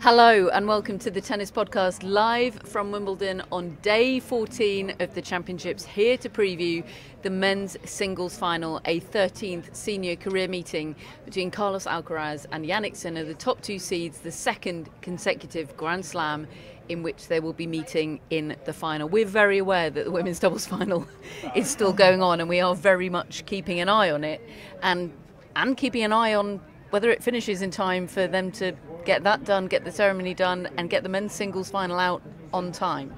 Hello and welcome to the Tennis Podcast, live from Wimbledon on day 14 of the Championships, here to preview the men's singles final, a 13th senior career meeting between Carlos Alcaraz and Jannik Sinner, the top two seeds, the second consecutive Grand Slam in which they will be meeting in the final. We're very aware that the women's doubles final is still going on, and we are very much keeping an eye on it and keeping an eye on whether it finishes in time for them to get that done, get the ceremony done, and get the men's singles final out on time.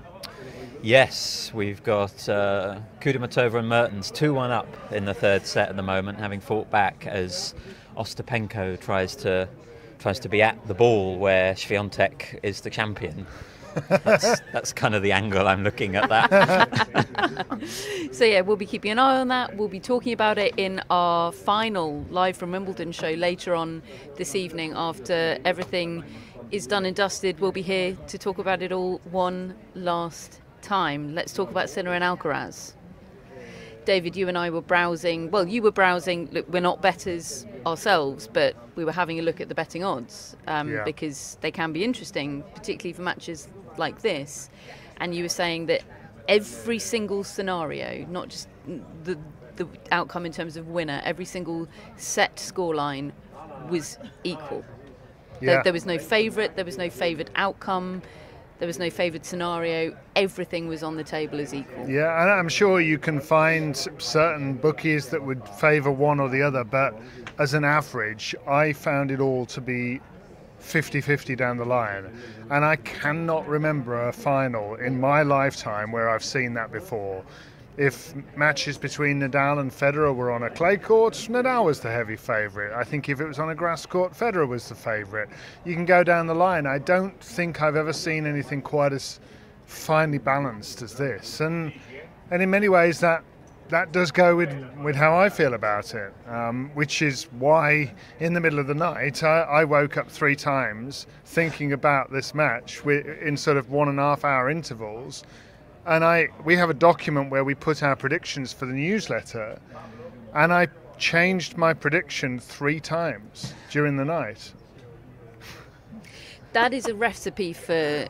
Yes, we've got Kudermetova and Mertens 2-1 up in the third set at the moment, having fought back as Ostapenko tries to be at the ball where Swiatek is the champion. That's kind of the angle I'm looking at that. So yeah, we'll be keeping an eye on that. We'll be talking about it in our final live from Wimbledon show later on this evening. After everything is done and dusted, we'll be here to talk about it all one last time. Let's talk about Sinner and Alcaraz. David, you and I were browsing. Well, you were browsing. Look, we're not bettors ourselves, but we were having a look at the betting odds because they can be interesting, particularly for matches like this. And you were saying that every single scenario, not just the outcome in terms of winner, every single set scoreline was equal. Yeah. There was no favourite, there was no favoured outcome, there was no favoured scenario. Everything was on the table as equal. Yeah, and I'm sure you can find certain bookies that would favour one or the other, but as an average, I found it all to be 50-50 down the line. And I cannot remember a final in my lifetime where I've seen that before. If matches between Nadal and Federer were on a clay court, Nadal was the heavy favourite. I think if it was on a grass court, Federer was the favourite. You can go down the line. I don't think I've ever seen anything quite as finely balanced as this. And in many ways that does go with how I feel about it, which is why in the middle of the night I woke up 3 times thinking about this match in sort of 1.5 hour intervals. And we have a document where we put our predictions for the newsletter, and I changed my prediction 3 times during the night. That is a recipe for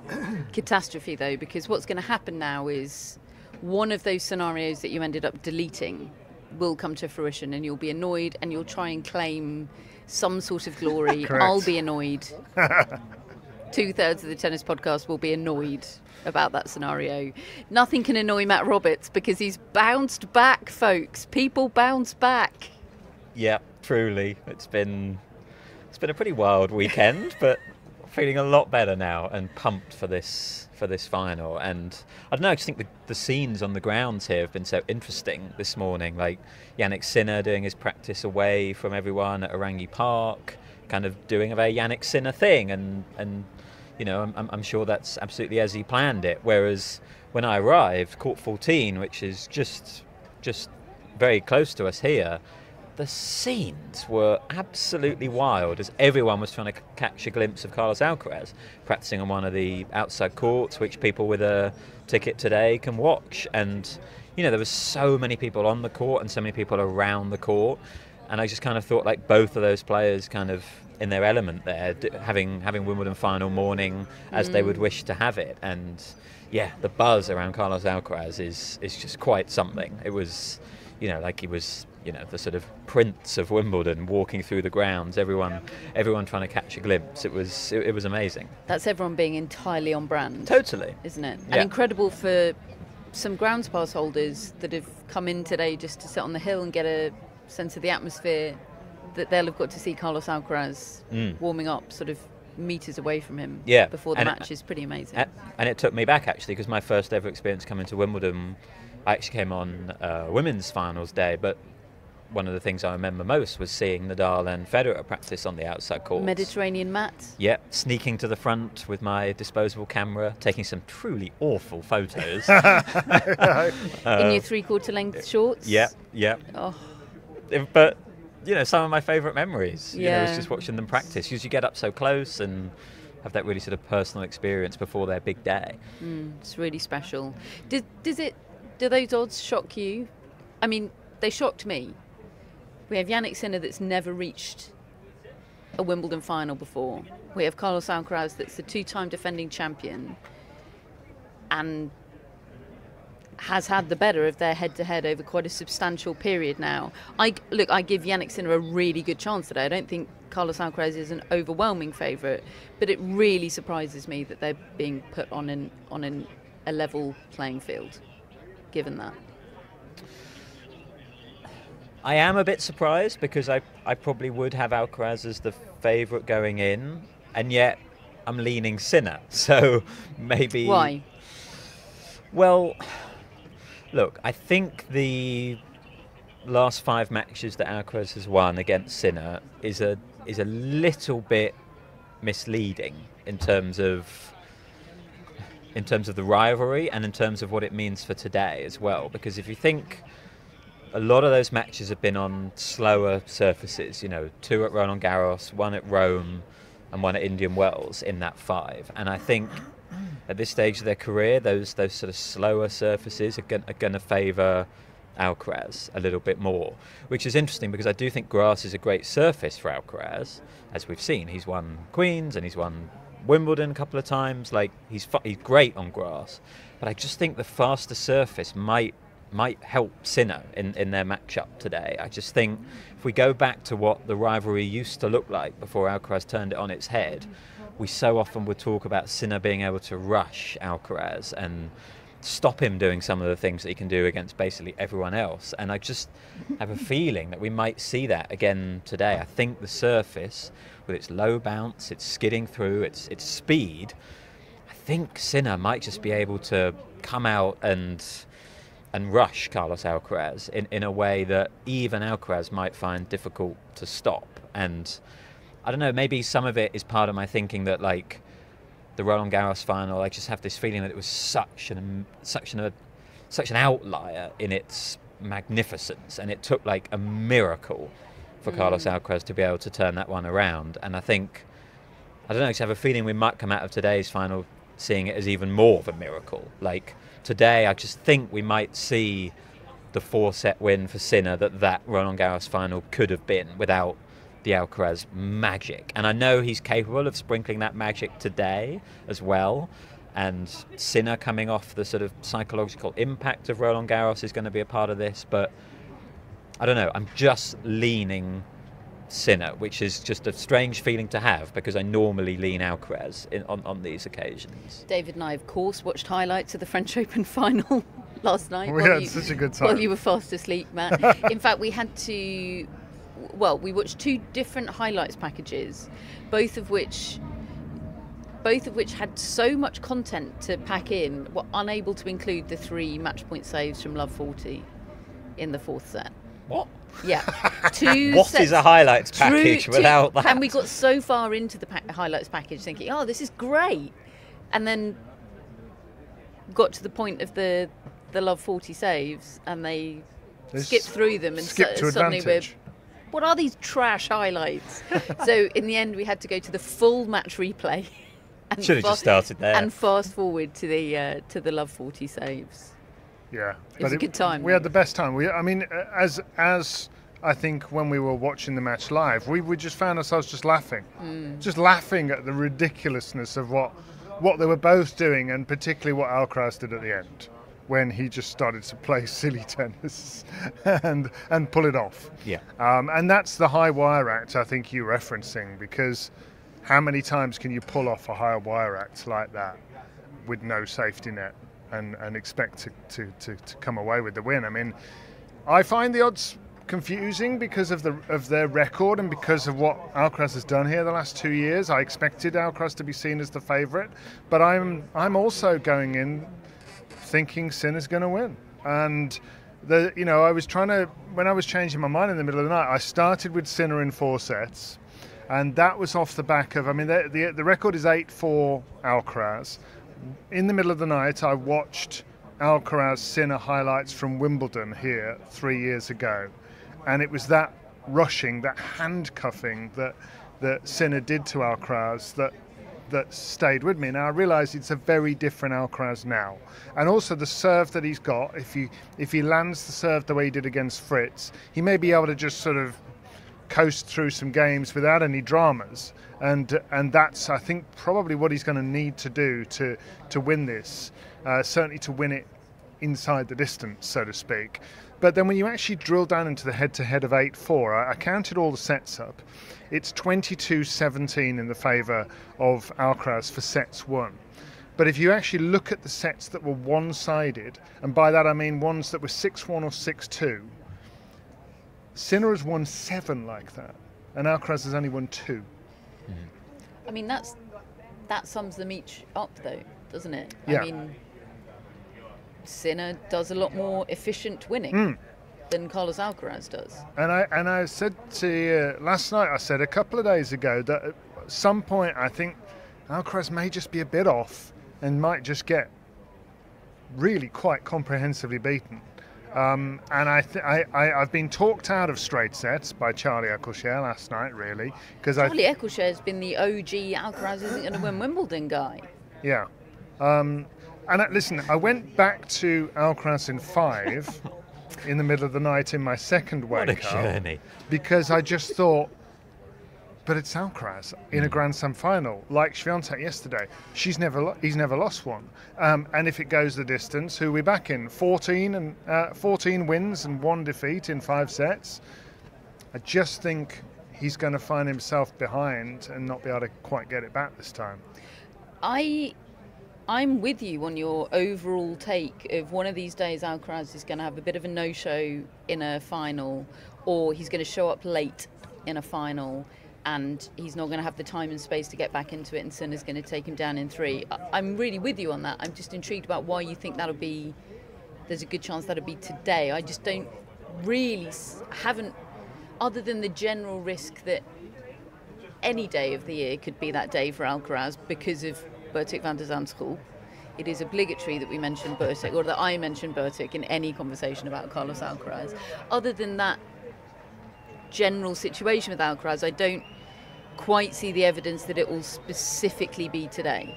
catastrophe, though, because what's going to happen now is one of those scenarios that you ended up deleting will come to fruition, and you'll be annoyed, and you'll try and claim some sort of glory. Correct. I'll be annoyed. 2/3 of the Tennis Podcast will be annoyed about that scenario. Nothing can annoy Matt Roberts because he's bounced back, folks. People bounce back. Yeah, truly. It's been a pretty wild weekend, but feeling a lot better now and pumped for this final. And I don't know, I just think the scenes on the grounds here have been so interesting this morning. Like Jannik Sinner doing his practice away from everyone at Orangi Park, kind of doing a very Jannik Sinner thing, and you know, I'm sure that's absolutely as he planned it. Whereas when I arrived, court 14, which is just very close to us here, the scenes were absolutely wild as everyone was trying to catch a glimpse of Carlos Alcaraz practicing on one of the outside courts, which people with a ticket today can watch. And you know, there were so many people on the court and so many people around the court, and I just kind of thought like both of those players kind of in their element there, having Wimbledon final morning as they would wish to have it. And yeah, the buzz around Carlos Alcaraz is just quite something. It was, you know, like he was, you know, the sort of prince of Wimbledon walking through the grounds, everyone trying to catch a glimpse. It was amazing. That's everyone being entirely on brand. Totally. Isn't it? Yeah. And incredible for some grounds pass holders that have come in today just to sit on the hill and get a sense of the atmosphere, that they'll have got to see Carlos Alcaraz warming up sort of metres away from him before the match is pretty amazing. And it took me back, actually, because my first ever experience coming to Wimbledon, I actually came on women's finals day, but one of the things I remember most was seeing Nadal and Federer practice on the outside courts. Mediterranean mat. Yeah, sneaking to the front with my disposable camera, taking some truly awful photos. In your 3/4 length shorts. Yeah. Oh. But you know, some of my favourite memories, you know, Yeah. is just watching them practice, because you get up so close and have that really sort of personal experience before their big day. It's really special. Do those odds shock you? I mean, they shocked me. We have Jannik Sinner that's never reached a Wimbledon final before. We have Carlos Alcaraz, that's the 2-time defending champion, and has had the better of their head-to-head over quite a substantial period now. I give Jannik Sinner a really good chance today. I don't think Carlos Alcaraz is an overwhelming favourite, but it really surprises me that they're being put on a level playing field, given that. I am a bit surprised because I probably would have Alcaraz as the favourite going in, and yet I'm leaning Sinner. So maybe... Why? Well, look, I think the last 5 matches that Alcaraz has won against Sinner is a little bit misleading in terms of the rivalry and in terms of what it means for today as well. Because if you think, a lot of those matches have been on slower surfaces, 2 at Roland Garros, 1 at Rome and 1 at Indian Wells in that 5. And I think at this stage of their career, those sort of slower surfaces are going to favour Alcaraz a little bit more, which is interesting because I do think grass is a great surface for Alcaraz, as we've seen. He's won Queens and he's won Wimbledon a couple of times. Like he's great on grass, but I just think the faster surface might help Sinner in their matchup today. I just think if we go back to what the rivalry used to look like before Alcaraz turned it on its head, we so often would talk about Sinner being able to rush Alcaraz and stop him doing some of the things that he can do against basically everyone else. And I just have a feeling that we might see that again today. I think the surface, with its low bounce, its skidding through, its speed, I think Sinner might just be able to come out and rush Carlos Alcaraz in a way that even Alcaraz might find difficult to stop. And I don't know, maybe some of it is part of my thinking that, like, the Roland Garros final, I just have this feeling that it was such an outlier in its magnificence, and it took like a miracle for Carlos Alcaraz to be able to turn that one around. And I think, I don't know, I just have a feeling we might come out of today's final seeing it as even more of a miracle. Like today, I just think we might see the 4-set win for Sinner that Roland Garros final could have been without the Alcaraz magic. And I know he's capable of sprinkling that magic today as well. And Sinner coming off the sort of psychological impact of Roland Garros is going to be a part of this. But I don't know, I'm just leaning Sinner, which is just a strange feeling to have because I normally lean Alcaraz on these occasions. David and I, of course, watched highlights of the French Open final last night. We had such a good time. While you were fast asleep, Matt. In fact, we watched 2 different highlights packages, both of which had so much content to pack in, were unable to include the 3 match point saves from Love 40 in the 4th set. What? Yeah. 2 What sets, is a highlights package without that? And we got so far into the highlights package thinking, oh, this is great. And then got to the point of the Love 40 saves and they skipped through them and suddenly we're, what are these trash highlights? So in the end we had to go to the full match replay. Should have just started there. And fast forward to the Love 40 saves. Yeah, it was a good time. We had the best time. As I think when we were watching the match live, we just found ourselves just laughing at the ridiculousness of what they were both doing, and particularly what Alcaraz did at the end, when he just started to play silly tennis and pull it off. Yeah. And that's the high wire act I think you're referencing, because how many times can you pull off a high wire act like that with no safety net and expect to come away with the win? I mean, I find the odds confusing because of their record and because of what Alcaraz has done here the last 2 years. I expected Alcaraz to be seen as the favourite, but I'm also going in thinking Sinner's going to win. And I was when I was changing my mind in the middle of the night, I started with Sinner in 4 sets, and that was off the back of, the record is 8-4 Alcaraz. In the middle of the night, I watched Alcaraz Sinner highlights from Wimbledon here 3 years ago, and it was that rushing, that handcuffing that Sinner did to Alcaraz that stayed with me. Now I realise it's a very different Alcaraz now, and also the serve that he's got. If he lands the serve the way he did against Fritz, he may be able to just sort of coast through some games without any dramas, and that's, I think, probably what he's going to need to do to win this, certainly to win it inside the distance, so to speak. But then when you actually drill down into the head-to-head of 8-4, I counted all the sets up. It's 22-17 in the favour of Alcaraz for sets won. But if you actually look at the sets that were one-sided, and by that I mean ones that were 6-1 or 6-2, Sinner has won 7 like that, and Alcaraz has only won 2. Mm. I mean, that sums them each up, though, doesn't it? Yeah. I mean, Sinner does a lot more efficient winning than Carlos Alcaraz does. And I said to you last night, I said a couple of days ago, that at some point I think Alcaraz may just be a bit off and might just get really quite comprehensively beaten. And I've been talked out of straight sets by Charlie Eccleshare last night, really. Charlie Eccleshare has been the OG Alcaraz isn't going to win Wimbledon guy. Yeah. Listen, I went back to Alcaraz in 5 in the middle of the night in my second wake up. What a journey. Because I just thought, but it's Alcaraz in a Grand Slam final, like Swiatek yesterday. He's never lost one. And if it goes the distance, who are we back in? 14 wins and 1 defeat in 5 sets. I just think he's going to find himself behind and not be able to quite get it back this time. I'm with you on your overall take of one of these days Alcaraz is going to have a bit of a no-show in a final, or he's going to show up late in a final and he's not going to have the time and space to get back into it, and Sinner's going to take him down in 3. I'm really with you on that. I'm just intrigued about why you think there's a good chance that'll be today. I just don't really haven't, other than the general risk that any day of the year could be that day for Alcaraz because of Bertik van der Zandschulp. It is obligatory that we mention Bertik, or that I mention Bertik in any conversation about Carlos Alcaraz. Other than that general situation with Alcaraz, I don't quite see the evidence that it will specifically be today.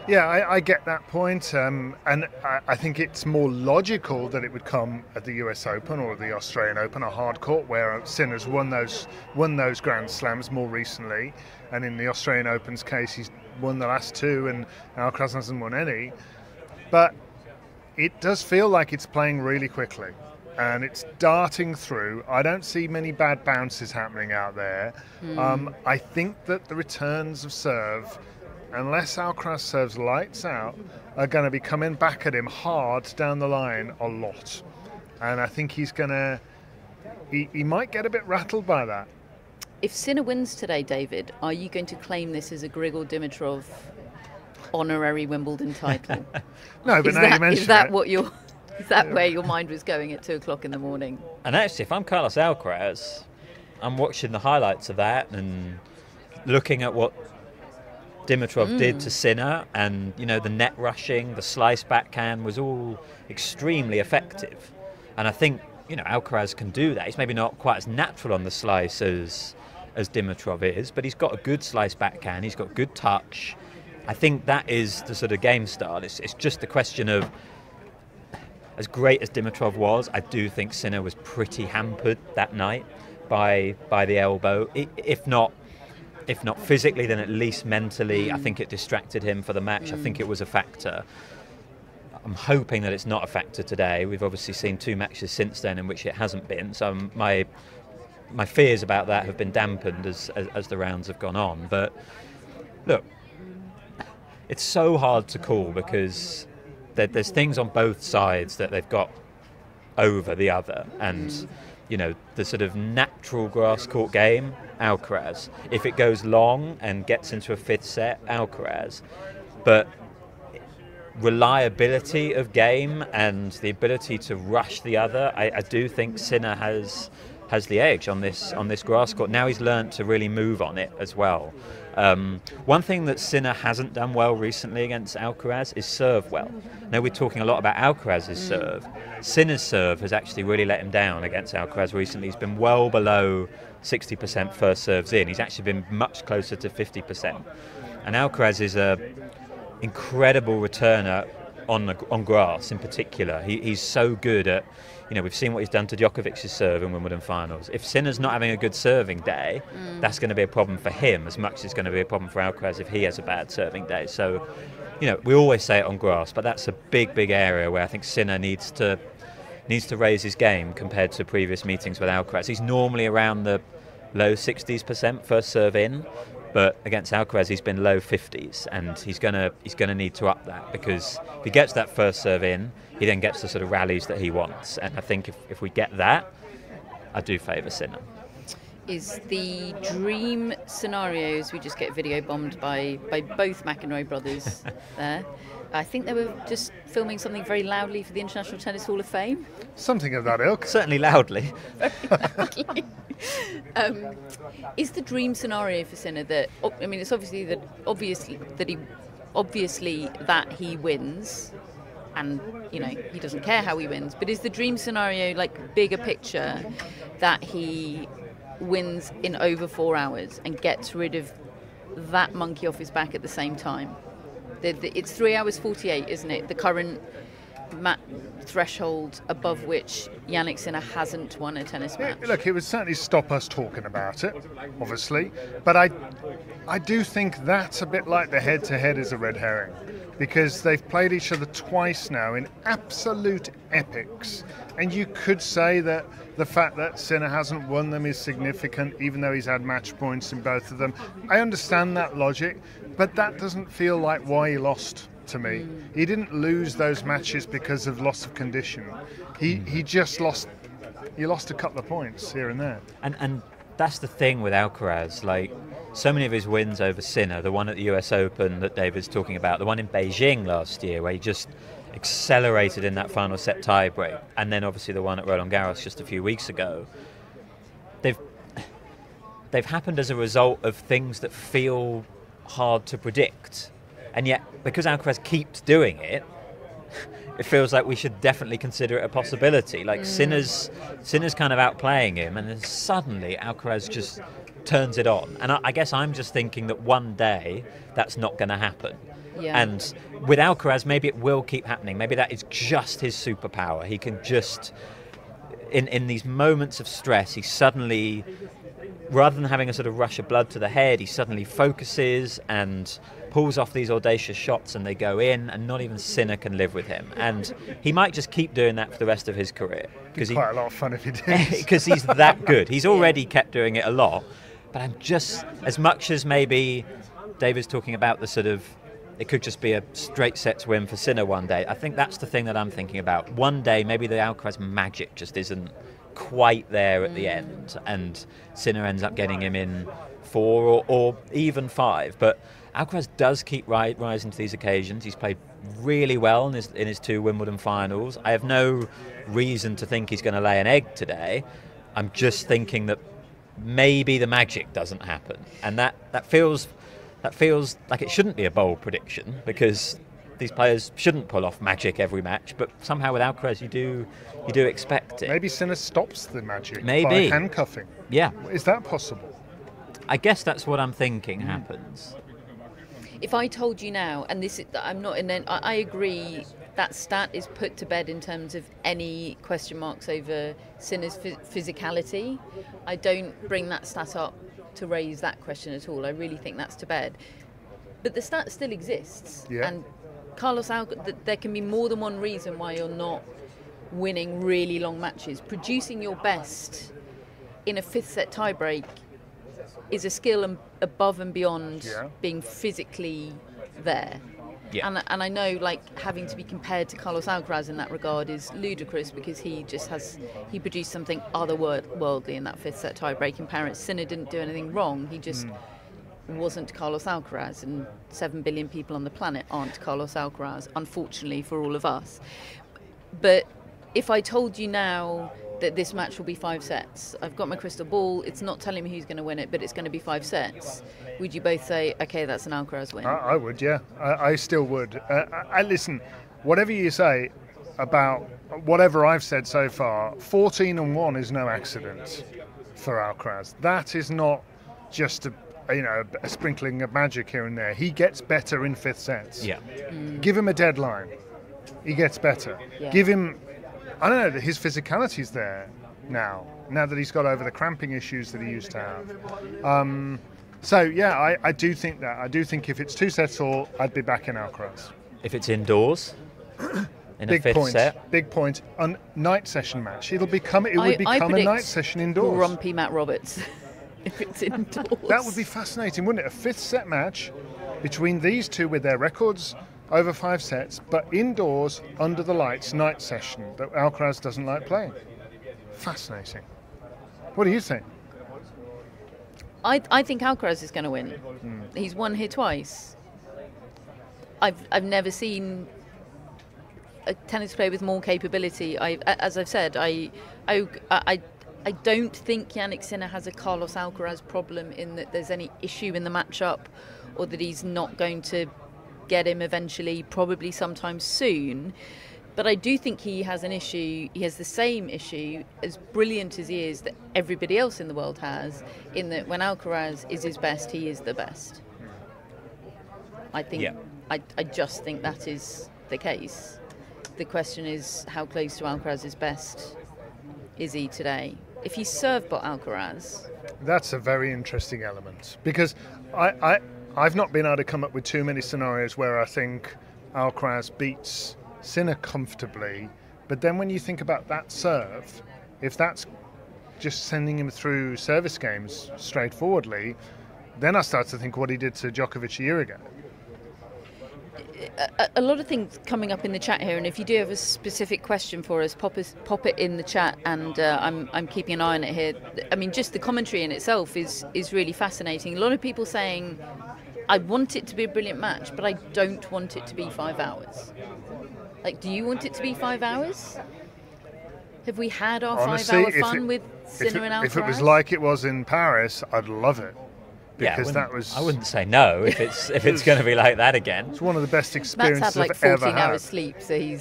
Yeah, I get that point, and I think it's more logical that it would come at the US Open or the Australian Open, a hard court where Sinner's won those Grand Slams more recently, and in the Australian Open's case, he's won the last 2, and Alcaraz hasn't won any. But it does feel like it's playing really quickly, and it's darting through. I don't see many bad bounces happening out there. I think that the returns of serve, unless Alcaraz serves lights out, are going to be coming back at him hard down the line a lot. And I think he might get a bit rattled by that. If Sinner wins today, David, are you going to claim this as a Grigor Dimitrov honorary Wimbledon title? No, but now you mention it. Is that where your mind was going at 2:00 in the morning? And actually, if I'm Carlos Alcaraz, I'm watching the highlights of that and looking at what Dimitrov did to Sinner, and the net rushing, the slice backhand was all extremely effective. And I think Alcaraz can do that. He's maybe not quite as natural on the slice as Dimitrov is, but he's got a good slice backhand. He's got good touch. I think that is the sort of game style. It's just a question of, as great as Dimitrov was, I do think Sinner was pretty hampered that night by the elbow. If not physically, then at least mentally. I think it distracted him for the match. I think it was a factor. I'm hoping that it's not a factor today. We've obviously seen 2 matches since then in which it hasn't been. So my fears about that have been dampened as the rounds have gone on. But look, it's so hard to call because there's things on both sides that they've got over the other. And the sort of natural grass court game, Alcaraz. If it goes long and gets into a 5th set, Alcaraz. But reliability of game and the ability to rush the other, I do think Sinner has the edge on this grass court. Now he's learnt to really move on it as well. One thing that Sinner hasn't done well recently against Alcaraz is serve well. Now we're talking a lot about Alcaraz's serve. Sinner's serve has actually really let him down against Alcaraz recently. He's been well below 60% first serves in. He's actually been much closer to 50%. And Alcaraz is a incredible returner on grass in particular. He's so good at, we've seen what he's done to Djokovic's serve in Wimbledon finals. If Sinner's not having a good serving day, that's going to be a problem for him as much as it's going to be a problem for Alcaraz if he has a bad serving day. So, we always say it on grass, but that's a big area where I think Sinner needs to raise his game compared to previous meetings with Alcaraz. He's normally around the low 60% first serve in, but against Alcaraz he's been low 50s, and he's gonna need to up that, because if he gets that first serve in, he then gets the sort of rallies that he wants. And I think if we get that, I do favour Sinner. Is the dream scenarios we just get video bombed by both McEnroe brothers there? I think they were just filming something very loudly for the International Tennis Hall of Fame. Something of that ilk. Certainly loudly. Very loudly. Is the dream scenario for Sinner that, it's obviously that he wins, and he doesn't care how he wins, but is the dream scenario, like bigger picture, that he wins in over 4 hours and gets rid of that monkey off his back at the same time? It's 3 hours 48, isn't it? The current threshold above which Jannik Sinner hasn't won a tennis match. Look, it would certainly stop us talking about it, obviously, but I do think that's a bit like the head-to-head is a red herring, because they've played each other twice now in absolute epics, and you could say that the fact that Sinner hasn't won them is significant, even though he's had match points in both of them. I understand that logic, but that doesn't feel like why he lost to me. He didn't lose those matches because of loss of condition. He just lost. He lost a couple of points here and there. And that's the thing with Alcaraz. Like, so many of his wins over Sinner, the one at the US Open that David's talking about, the one in Beijing last year where he just accelerated in that final set tiebreak, and then obviously the one at Roland Garros just a few weeks ago, they've happened as a result of things that feel hard to predict. And yet, because Alcaraz keeps doing it, it feels like we should definitely consider it a possibility. Like Sinner's kind of outplaying him, and then suddenly Alcaraz just turns it on. And I guess I'm just thinking that one day that's not going to happen. Yeah. And with Alcaraz, maybe it will keep happening. Maybe that is just his superpower. He can just, in these moments of stress, he suddenly, rather than having a sort of rush of blood to the head, he suddenly focuses and pulls off these audacious shots and they go in, and not even Sinner can live with him. And he might just keep doing that for the rest of his career. It'd be quite a lot of fun if he did. Because he's that good. He's already kept doing it a lot. But I'm just, as much as maybe David's talking about the sort of, it could just be a straight sets win for Sinner one day, I think that's the thing that I'm thinking about. One day, maybe the Alcaraz magic just isn't quite there at the end, and Sinner ends up getting him in 4 or even 5. But Alcaraz does keep rising to these occasions. He's played really well in his 2 Wimbledon finals. I have no reason to think he's going to lay an egg today. I'm just thinking that maybe the magic doesn't happen, and that feels like it shouldn't be a bold prediction, because these players shouldn't pull off magic every match. But somehow with Alcaraz, you do expect it. Maybe Sinner stops the magic maybe by handcuffing. Yeah, is that possible? I guess that's what I'm thinking happens. If I told you now, and I'm not in, I agree that stat is put to bed in terms of any question marks over Sinner's physicality. I don't bring that stat up to raise that question at all. I really think that's to bed. But the stat still exists. Yeah. And Carlos Alcaraz, there can be more than one reason why you're not winning really long matches. Producing your best in a 5th set tiebreak is a skill above and beyond being physically there. Yeah. And I know, like, having to be compared to Carlos Alcaraz in that regard is ludicrous, because he produced something otherworldly in that 5th set tiebreak in Paris. Sinner didn't do anything wrong. He just wasn't Carlos Alcaraz, and 7 billion people on the planet aren't Carlos Alcaraz, unfortunately for all of us. But if I told you now that this match will be 5 sets, I've got my crystal ball, it's not telling me who's going to win it, but it's going to be 5 sets, would you both say, okay, that's an Alcaraz win? I would, yeah. I still would. Listen, whatever you say about whatever I've said so far, 14-1 is no accident for Alcaraz. That is not just a sprinkling of magic here and there. He gets better in 5th sets. Yeah. Give him a deadline. he gets better. Yeah. Give him, I don't know, his physicality's there now that he's got over the cramping issues that he used to have. So, yeah, I do think that. I do think if it's 2 sets all, I'd be back in Alcaraz. If it's indoors, in a fifth set. Big point. A night session match. It would become a night session indoors. Grumpy Matt Roberts. If it's indoors. That would be fascinating, wouldn't it? A 5th set match between these two with their records over 5 sets, but indoors, under the lights, night session that Alcaraz doesn't like playing. Fascinating. What do you think? I think Alcaraz is going to win. He's won here twice. I've never seen a tennis player with more capability. As I've said, I don't think Jannik Sinner has a Carlos Alcaraz problem in that there's any issue in the matchup, or that he's not going to get him eventually, probably sometime soon. But I do think he has an issue. He has the same issue, as brilliant as he is, that everybody else in the world has, in that when Alcaraz is his best, he is the best. I think. Yeah. I just think that is the case. The question is, how close to Alcaraz's best is he today? If he served but Alcaraz, that's a very interesting element, because I've not been able to come up with too many scenarios where I think Alcaraz beats Sinner comfortably, but then when you think about that serve, if that's just sending him through service games straightforwardly, then I start to think what he did to Djokovic a year ago. A lot of things coming up in the chat here, and if you do have a specific question for us, pop it in the chat, and I'm keeping an eye on it here. I mean, just the commentary in itself is really fascinating. A lot of people saying, I want it to be a brilliant match, but I don't want it to be 5 hours. Like, do you want it to be 5 hours? Have we had our 5-hour fun with Sinner and Alcaraz? If it was like it was in Paris, I'd love it. Because I wouldn't say no if it's going to be like that again. It's one of the best experiences Matt's had like 14 hours sleep, so he's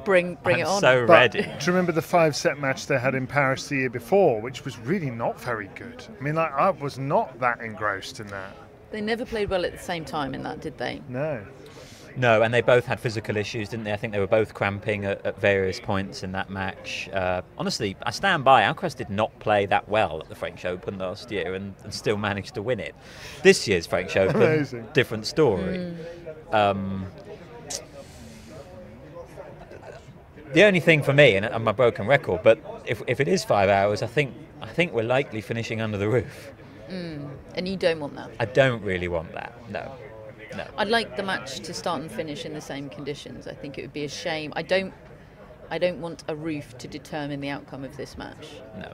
bring it on. So ready. Do you remember the 5-set match they had in Paris the year before, which was really not very good? I mean, I was not that engrossed in that. They never played well at the same time in that, did they? No, and they both had physical issues, didn't they? I think they were both cramping at various points in that match. Honestly, I stand by. Alcaraz did not play that well at the French Open last year and still managed to win it. This year's French Open, amazing. Different story. The only thing for me, and I'm a broken record, but if it is 5 hours, I think we're likely finishing under the roof. And you don't want that? I don't really want that, no. I'd like the match to start and finish in the same conditions. I think it would be a shame. I don't want a roof to determine the outcome of this match. No.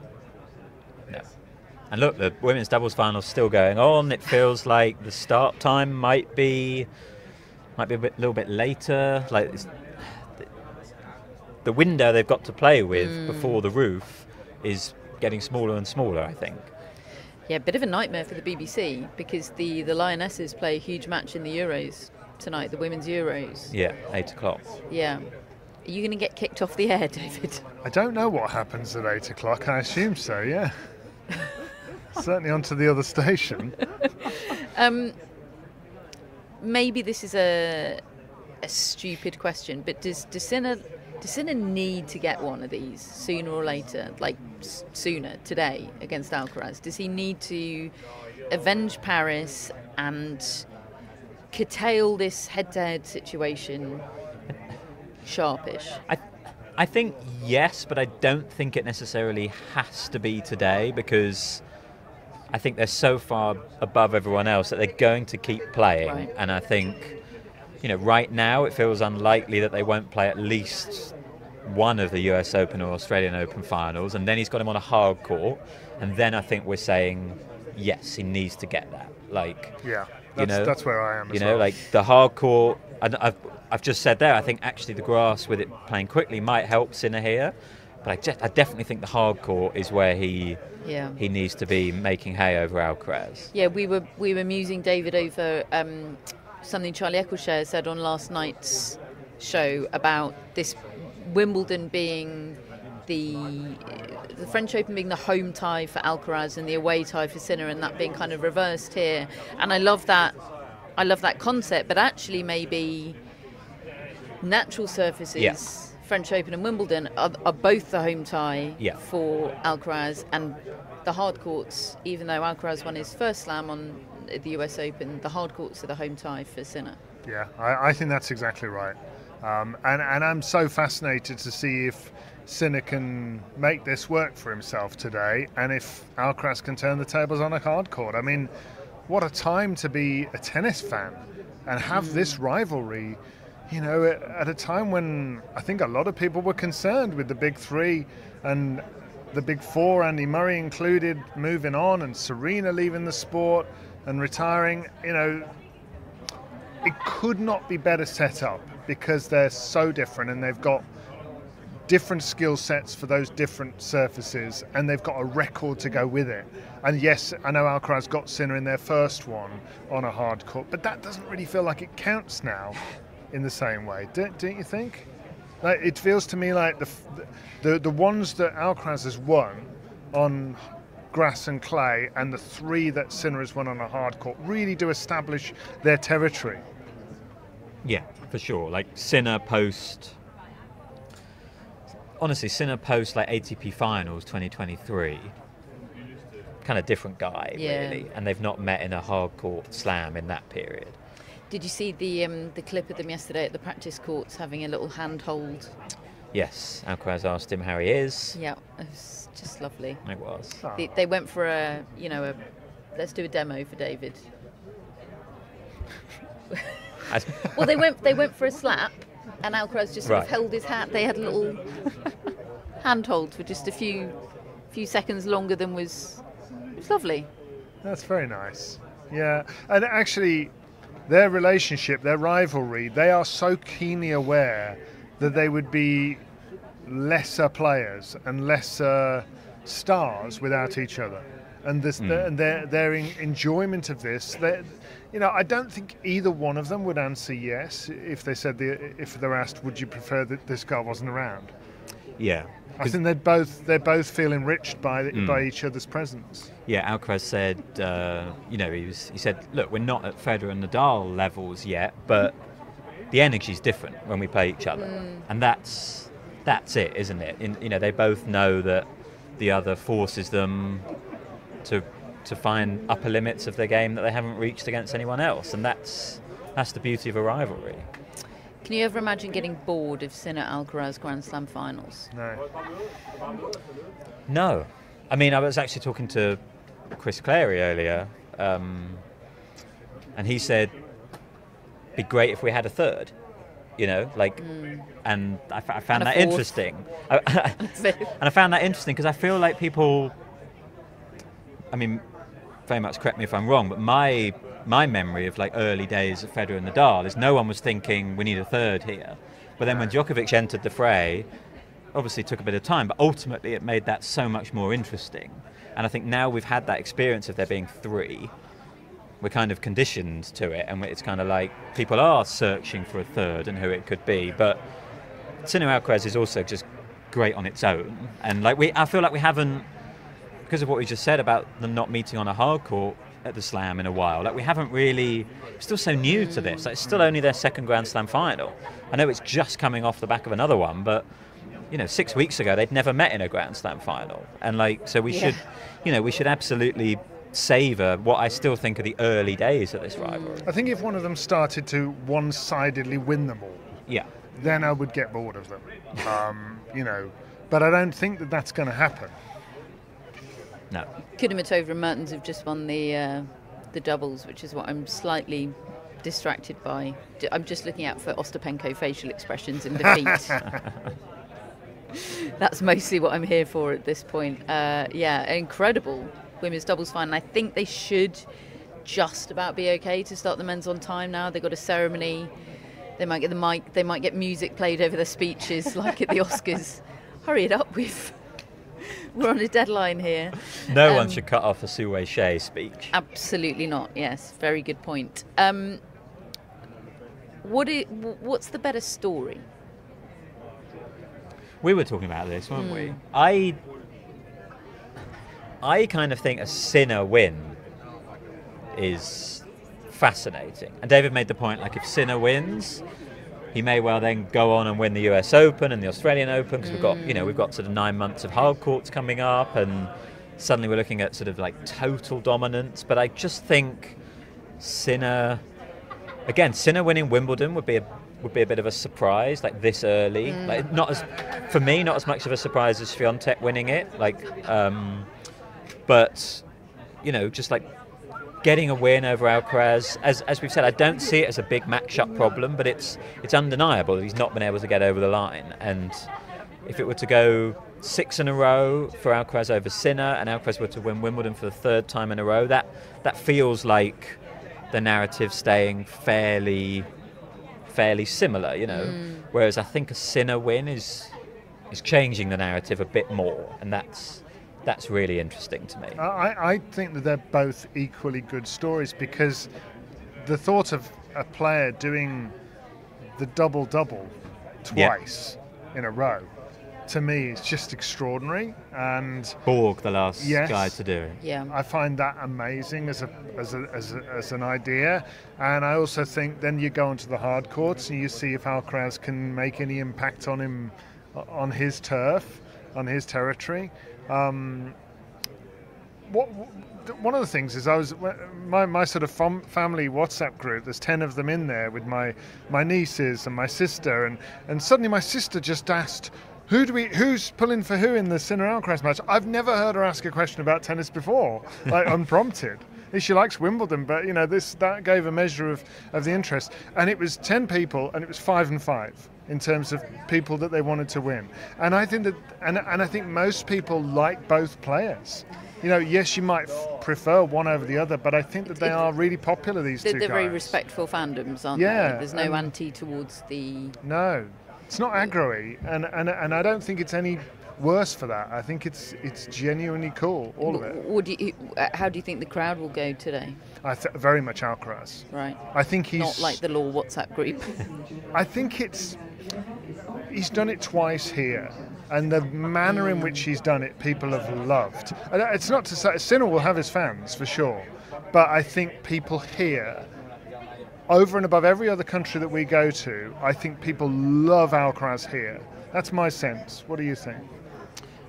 And look, the women's doubles final's still going on. It feels like the start time might be a little bit later. Like the window they've got to play with before the roof is getting smaller and smaller, I think. Yeah, a bit of a nightmare for the BBC, because the Lionesses play a huge match in the Euros tonight, the Women's Euros. Yeah, 8 o'clock. Yeah. Are you going to get kicked off the air, David? I don't know what happens at 8 o'clock. I assume so, yeah. Certainly onto the other station. Maybe this is a stupid question, but does Sinner need to get one of these sooner or later, like sooner, today, against Alcaraz? Does he need to avenge Paris and curtail this head-to-head situation sharpish? I think yes, but I don't think it necessarily has to be today, because I think they're so far above everyone else that they're going to keep playing. Right. And I think, right now it feels unlikely that they won't play at least one of the US Open or Australian Open finals, and then he's got him on a hard court, and then I think we're saying yes, he needs to get that. That's where I am. Like the hard court. I've just said there, I think actually the grass with it playing quickly might help Sinner here, but I definitely think the hard court is where he needs to be making hay over Alcaraz. Yeah, we were musing, David, over something Charlie Eccleshare said on last night's show about this Wimbledon being the French Open being the home tie for Alcaraz and the away tie for Sinner, and that being kind of reversed here. And I love that concept, but actually maybe natural surfaces, French Open and Wimbledon, are both the home tie for Alcaraz, and the hard courts, even though Alcaraz won his first slam on the US Open, the hard courts are the home tie for Sinner. Yeah, I think that's exactly right. And I'm so fascinated to see if Sinner can make this work for himself today, and if Alcaraz can turn the tables on a hard court. I mean, what a time to be a tennis fan and have this rivalry, you know, at a time when I think a lot of people were concerned with the big three and the big four, Andy Murray included, moving on, and Serena leaving the sport and retiring. You know, it could not be better set up because they're so different and they've got different skill sets for those different surfaces, and they've got a record to go with it. And yes, I know Alcaraz got Sinner in their first one on a hard court, but that doesn't really feel like it counts now in the same way, don't you think? Like, it feels to me like the ones that Alcaraz has won on grass and clay, and the three that Sinner has won on a hard court, really do establish their territory. Yeah, for sure. Like Sinner post. Honestly, Sinner post like ATP Finals 2023, kind of different guy, really, and they've not met in a hard court slam in that period. Did you see the clip of them yesterday at the practice courts having a little handhold? Yes, Alcaraz asked him how he is. Yeah, it was just lovely. It was. They went for a let's do a demo for David. Well, they went for a slap. And Alcaraz just sort of held his hat. They had a little handhold for just a few seconds longer than was. It was lovely. That's very nice. Yeah, and actually, their relationship, their rivalry, they are so keenly aware that they would be lesser players and lesser stars without each other, and this and their enjoyment of this. You know, I don't think either one of them would answer yes if they said if they're asked, would you prefer that this guy wasn't around? Yeah, I think they're both feel enriched by each other's presence. Yeah, Alcaraz said, he said, look, we're not at Federer and Nadal levels yet, but the energy's different when we play each other, and that's it, isn't it? They both know that the other forces them to find upper limits of their game that they haven't reached against anyone else, and that's the beauty of a rivalry. Can you ever imagine getting bored of Sinner Alcaraz Grand Slam finals? No. I mean, I was actually talking to Chris Clary earlier, and he said it'd be great if we had a third. And I found that interesting. And I found that interesting because I feel like people, I mean, very much correct me if I'm wrong, but my memory of like early days of Federer and Nadal is no one was thinking we need a third here. But then when Djokovic entered the fray, obviously it took a bit of time, but ultimately it made that so much more interesting. And I think now we've had that experience of there being three, we're kind of conditioned to it, and it's kind of like people are searching for a third and who it could be. But Sinner Alcaraz is also just great on its own, and I feel like we haven't, because of what we just said about them not meeting on a hard court at the Slam in a while, we haven't really, we're still so new to this. It's still only their second Grand Slam final. I know it's just coming off the back of another one, but 6 weeks ago they'd never met in a Grand Slam final, and so we should, we should absolutely savour what I still think are the early days of this rivalry. I think if one of them started to one-sidedly win them all, then I would get bored of them. But I don't think that that's going to happen. No. Kudermetova and Mertens have just won the doubles, which is what I'm slightly distracted by. I'm just looking out for Ostapenko facial expressions in defeat. That's mostly what I'm here for at this point. Incredible women's doubles final. I think they should just about be okay to start the men's on time now. They've got a ceremony. They might get the mic. They might get music played over their speeches like at the Oscars. Hurry it up, we're on a deadline here. No one should cut off a Sue Wei-Shea speech. Absolutely not. Yes, very good point. What's the better story? We were talking about this, weren't we? I kind of think a Sinner win is fascinating. And David made the point, if Sinner wins, he may well then go on and win the US Open and the Australian Open, because we've got sort of 9 months of hard courts coming up, and suddenly we're looking at sort of like total dominance. But I just think Sinner winning Wimbledon would be a bit of a surprise, like this early. Like for me, not as much of a surprise as Swiatek winning it. But just like getting a win over Alcaraz, as we've said, I don't see it as a big match-up problem, but it's undeniable that he's not been able to get over the line. And if it were to go 6 in a row for Alcaraz over Sinner, and Alcaraz were to win Wimbledon for the 3rd time in a row, that feels like the narrative staying fairly similar, Whereas I think a Sinner win is changing the narrative a bit more, and that's really interesting to me. I think that they're both equally good stories, because the thought of a player doing the double-double twice in a row, to me, is just extraordinary. And Borg, the last guy to do it. Yeah, I find that amazing as an idea. And I also think then you go onto the hard courts and you see if Alcaraz can make any impact on him, on his turf, on his territory. One of the things is my sort of family WhatsApp group. There's 10 of them in there with my nieces and my sister, and suddenly my sister just asked, who's pulling for who in the Sinner Alcaraz match? I've never heard her ask a question about tennis before, like unprompted. She likes Wimbledon, but that gave a measure of the interest. And it was 10 people, and it was 5 and 5 in terms of people that they wanted to win. And I think I think most people like both players. Yes, you might prefer one over the other, but I think that they are really popular, these two guys. They're very respectful fandoms, aren't they? There's no anti towards the... No, it's not aggro-y, and I don't think it's any worse for that. I think it's genuinely cool, all of it. How do you think the crowd will go today? Very much Alcaraz. Right. I think he's... Not like the Law WhatsApp group. I think he's done it twice here, and the manner in which he's done it, people have loved. It's not to say Sinner will have his fans for sure, but I think people here, over and above every other country that we go to, I think people love Alcaraz here. That's my sense. What do you think?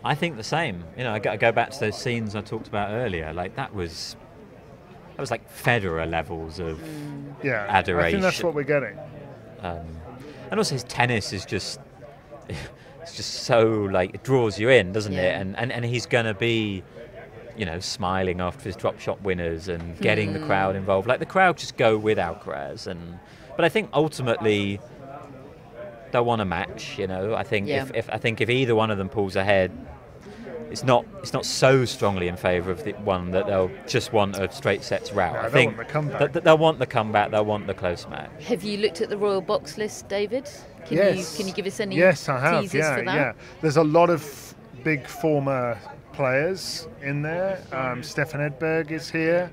I think the same. I go back to those scenes I talked about earlier. Like that was like Federer levels of adoration. I think that's what we're getting. And also his tennis is just so like it draws you in, doesn't it? And he's going to be smiling after his drop shot winners and getting the crowd involved. Like the crowd just go with Alcaraz, but I think ultimately they'll want a match. I think if either one of them pulls ahead, it's not so strongly in favour of the one that they'll just want a straight sets route. No, I think they'll want the comeback. They'll want the close match. Have you looked at the Royal Box list, David? Yes. Can you give us any Yes, I have. teasers for that? Yeah. There's a lot of big former players in there. Stefan Edberg is here.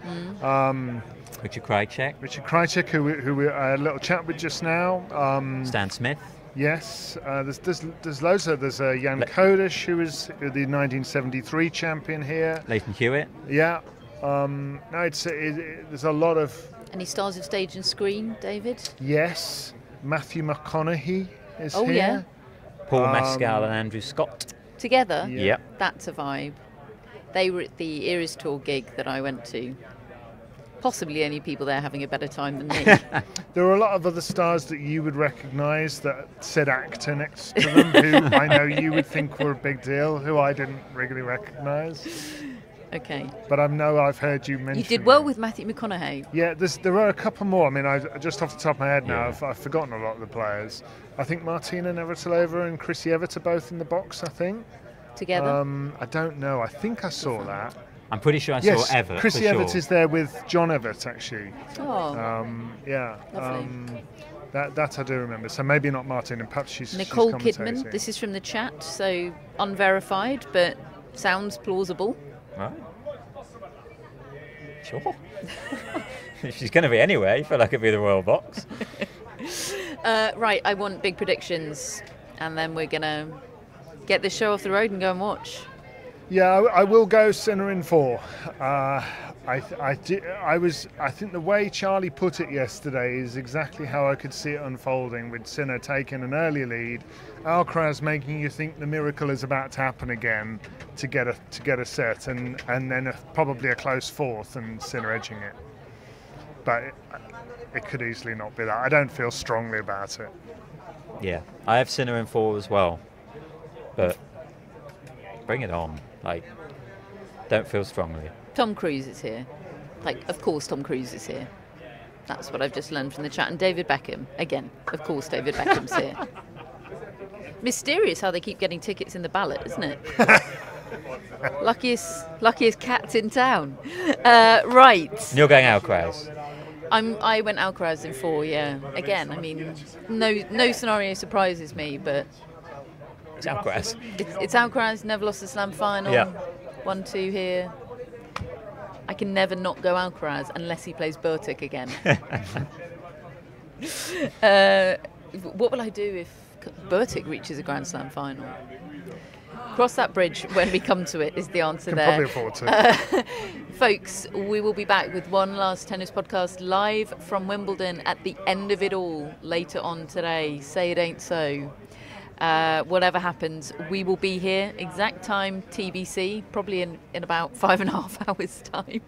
Richard Krajicek, who we had a little chat with just now. Stan Smith. Yes, there's loads of. There's Jan Kodesh, who is the 1973 champion here. Leighton Hewitt. Yeah. No, there's a lot of. Any stars of stage and screen, David? Yes, Matthew McConaughey is here. Yeah. Paul Mescal and Andrew Scott. Together? Yeah. Yep. That's a vibe. They were at the Eras Tour gig that I went to. Possibly only people there having a better time than me. There were a lot of other stars that you would recognise that said actor next to them, who I know you would think were a big deal, who I didn't really recognise. Okay. But I've heard you mention. You did well with Matthew McConaughey. Yeah, there are a couple more. I mean, just off the top of my head now, I've forgotten a lot of the players. I think Martina Navratilova and Chrissy Evert are both in the box, I think. Together? I don't know. I think I saw that. I'm pretty sure I saw Evert. Chrissy Evert is there with John Evert, actually. Oh. Yeah. Lovely. That I do remember. So maybe not Martin, and perhaps she's Nicole she's Kidman. This is from the chat, so unverified, but sounds plausible. Right. Sure. If she's going to be anyway, I feel like it'd be the Royal Box. Right, I want big predictions, and then we're going to get this show off the road and go and watch. Yeah, I will go Sinner in 4. I think the way Charlie put it yesterday is exactly how I could see it unfolding, with Sinner taking an early lead, Alcaraz making you think the miracle is about to happen again to get a set, and then probably a close fourth and Sinner edging it. But it could easily not be that. I don't feel strongly about it. Yeah, I have Sinner in 4 as well, but bring it on. Like, don't feel strongly. Tom Cruise is here. Like, of course Tom Cruise is here. That's what I've just learned from the chat. And David Beckham. Again, of course David Beckham's here. Mysterious how they keep getting tickets in the ballot, isn't it? luckiest cats in town. Right. You're going Alcaraz. I went Alcaraz in 4, yeah. Again, I mean, no scenario surprises me, but... It's Alcaraz. It's Alcaraz, never lost a slam final. Yeah. 1-2 here. I can never not go Alcaraz unless he plays Bertic again. What will I do if Bertic reaches a Grand Slam final? Cross that bridge when we come to it is the answer there. Probably afford to. Folks, we will be back with one last tennis podcast live from Wimbledon at the end of it all later on today. Say it ain't so. Whatever happens, we will be here, exact time TBC, probably in about 5.5 hours time,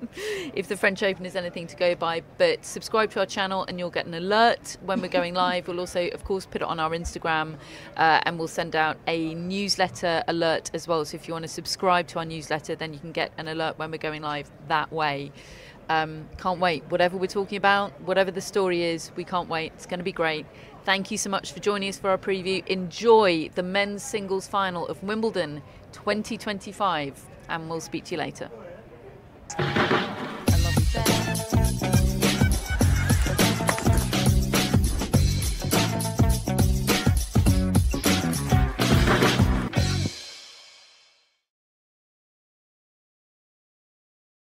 if the French Open is anything to go by. But subscribe to our channel and you'll get an alert when we're going live. We'll also, of course, put it on our Instagram, and we'll send out a newsletter alert as well. So if you want to subscribe to our newsletter, then you can get an alert when we're going live that way. Can't wait. Whatever we're talking about, whatever the story is, we can't wait. It's going to be great. Thank you so much for joining us for our preview. Enjoy the men's singles final of Wimbledon 2025, and we'll speak to you later.